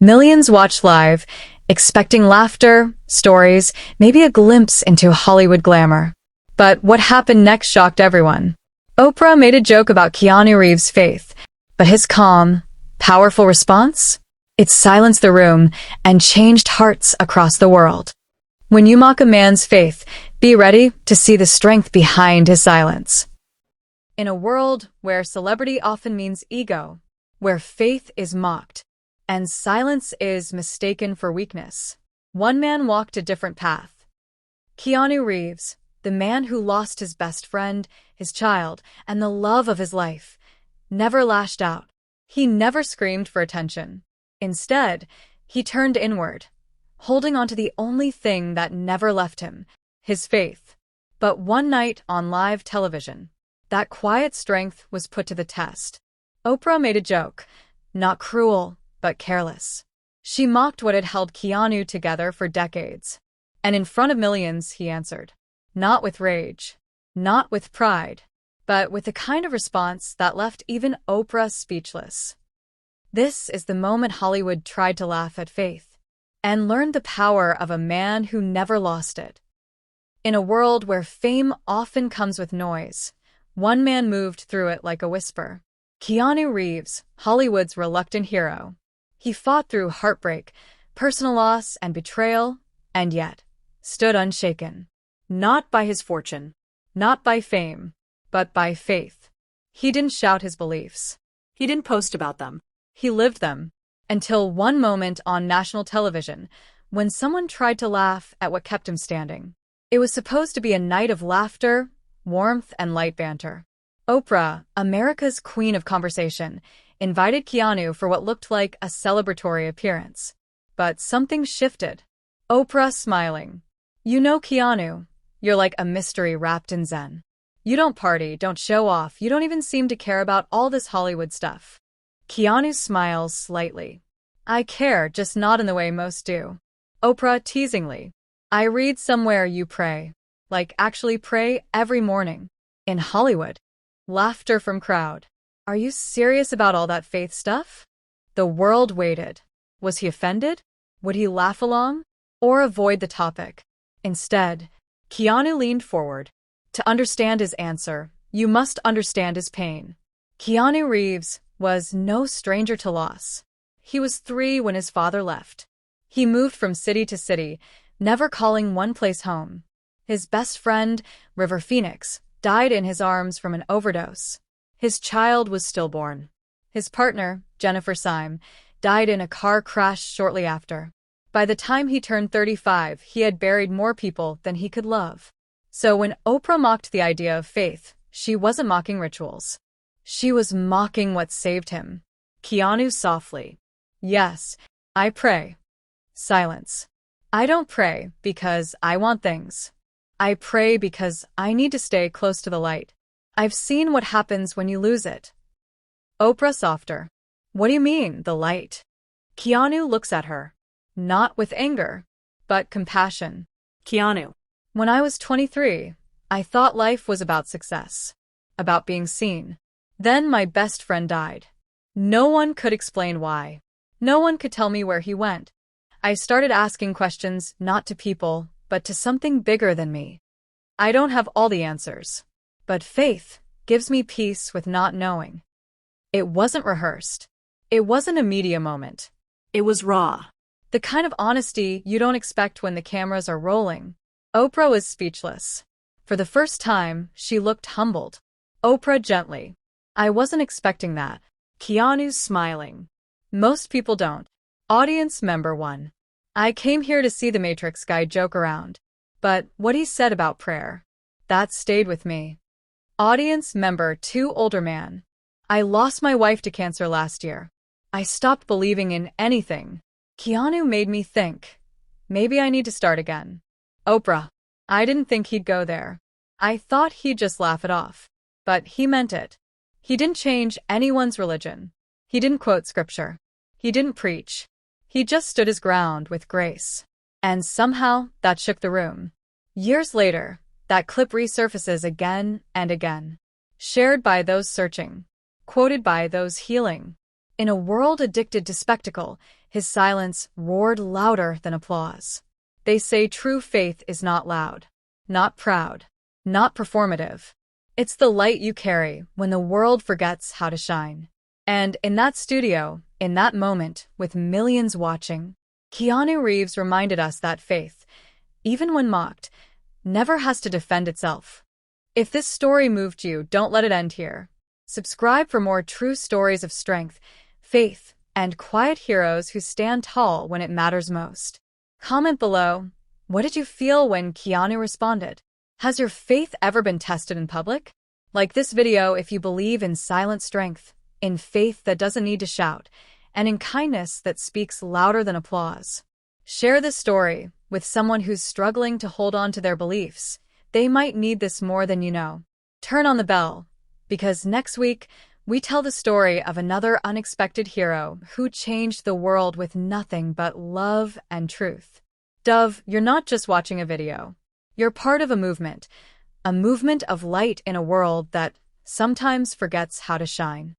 Millions watched live, expecting laughter, stories, maybe a glimpse into Hollywood glamour. But what happened next shocked everyone. Oprah made a joke about Keanu Reeves' faith, but his calm, powerful response? It silenced the room and changed hearts across the world. When you mock a man's faith, be ready to see the strength behind his silence. In a world where celebrity often means ego, where faith is mocked, and silence is mistaken for weakness, one man walked a different path. Keanu Reeves, the man who lost his best friend, his child, and the love of his life, never lashed out. He never screamed for attention. Instead, he turned inward, holding on to the only thing that never left him, his faith. But one night on live television, that quiet strength was put to the test. Oprah made a joke, not cruel, but careless. She mocked what had held Keanu together for decades. And in front of millions, he answered. Not with rage, not with pride, but with the kind of response that left even Oprah speechless. This is the moment Hollywood tried to laugh at faith and learned the power of a man who never lost it. In a world where fame often comes with noise, one man moved through it like a whisper. Keanu Reeves, Hollywood's reluctant hero. He fought through heartbreak, personal loss, and betrayal, and yet stood unshaken. Not by his fortune, not by fame, but by faith. He didn't shout his beliefs. He didn't post about them. He lived them. Until one moment on national television, when someone tried to laugh at what kept him standing. It was supposed to be a night of laughter, warmth, and light banter. Oprah, America's queen of conversation, invited Keanu for what looked like a celebratory appearance. But something shifted. Oprah smiling. You know, Keanu, you're like a mystery wrapped in zen. You don't party, don't show off, you don't even seem to care about all this Hollywood stuff. Keanu smiles slightly. I care, just not in the way most do. Oprah teasingly. I read somewhere you pray. Like actually pray every morning. In Hollywood. Laughter from crowd. Are you serious about all that faith stuff? The world waited. Was he offended? Would he laugh along? Or avoid the topic? Instead, Keanu leaned forward. To understand his answer, you must understand his pain. Keanu Reeves was no stranger to loss. He was 3 when his father left. He moved from city to city, never calling one place home. His best friend, River Phoenix, died in his arms from an overdose. His child was stillborn. His partner, Jennifer Syme, died in a car crash shortly after. By the time he turned 35, he had buried more people than he could love. So when Oprah mocked the idea of faith, she wasn't mocking rituals. She was mocking what saved him. Keanu softly. Yes, I pray. Silence. I don't pray because I want things. I pray because I need to stay close to the light. I've seen what happens when you lose it. Oprah softer. What do you mean, the light? Keanu looks at her. Not with anger, but compassion. Keanu. When I was 23, I thought life was about success. About being seen. Then my best friend died. No one could explain why. No one could tell me where he went. I started asking questions not to people, but to something bigger than me. I don't have all the answers. But faith gives me peace with not knowing. It wasn't rehearsed. It wasn't a media moment. It was raw. The kind of honesty you don't expect when the cameras are rolling. Oprah was speechless. For the first time, she looked humbled. Oprah gently. I wasn't expecting that. Keanu's smiling. Most people don't. Audience member 1. I came here to see the Matrix guy joke around. But what he said about prayer, that stayed with me. Audience member 2, older man. I lost my wife to cancer last year. I stopped believing in anything. Keanu made me think. Maybe I need to start again. Oprah. I didn't think he'd go there. I thought he'd just laugh it off. But he meant it. He didn't change anyone's religion. He didn't quote scripture. He didn't preach. He just stood his ground with grace. And somehow that shook the room. Years later, that clip resurfaces again and again. Shared by those searching. Quoted by those healing. In a world addicted to spectacle, his silence roared louder than applause. They say true faith is not loud, not proud, not performative. It's the light you carry when the world forgets how to shine. And in that studio, in that moment, with millions watching, Keanu Reeves reminded us that faith, even when mocked, never has to defend itself. If this story moved you, don't let it end here. Subscribe for more true stories of strength, faith, and quiet heroes who stand tall when it matters most. Comment below, what did you feel when Keanu responded? Has your faith ever been tested in public? Like this video if you believe in silent strength, in faith that doesn't need to shout, and in kindness that speaks louder than applause. Share this story with someone who's struggling to hold on to their beliefs. They might need this more than you know. Turn on the bell, because next week, we tell the story of another unexpected hero who changed the world with nothing but love and truth. Dove, you're not just watching a video. You're part of a movement of light in a world that sometimes forgets how to shine.